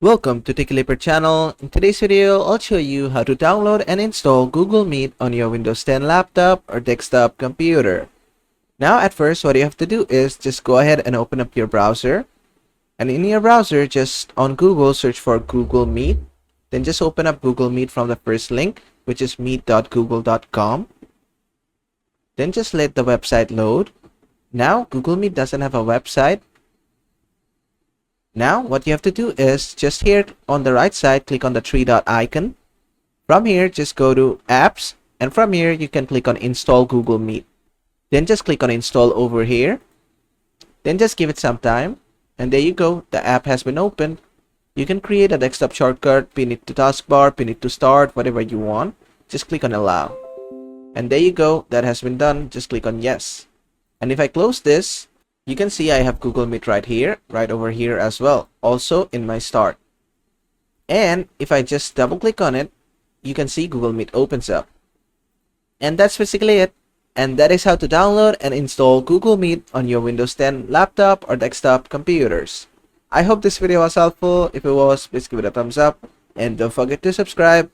Welcome to Tikiliper channel. In today's video, I'll show you how to download and install Google Meet on your Windows 10 laptop or desktop computer. Now at first, what you have to do is just go ahead and open up your browser. And in your browser, just on Google, search for Google Meet. Then just open up Google Meet from the first link, which is meet.google.com. Then just let the website load. Now, Google Meet doesn't have a website. Now, what you have to do is just here on the right side, click on the three dot icon. From here, just go to Apps. And from here, you can click on Install Google Meet. Then just click on Install over here. Then just give it some time. And there you go. The app has been opened. You can create a desktop shortcut, pin it to taskbar, pin it to start, whatever you want. Just click on Allow. And there you go. That has been done. Just click on Yes. And if I close this, you can see I have Google Meet right here, right over here as well, also in my start. And if I just double click on it, you can see Google Meet opens up. And that's basically it. And that is how to download and install Google Meet on your Windows 10 laptop or desktop computers. I hope this video was helpful. If it was, please give it a thumbs up. And don't forget to subscribe.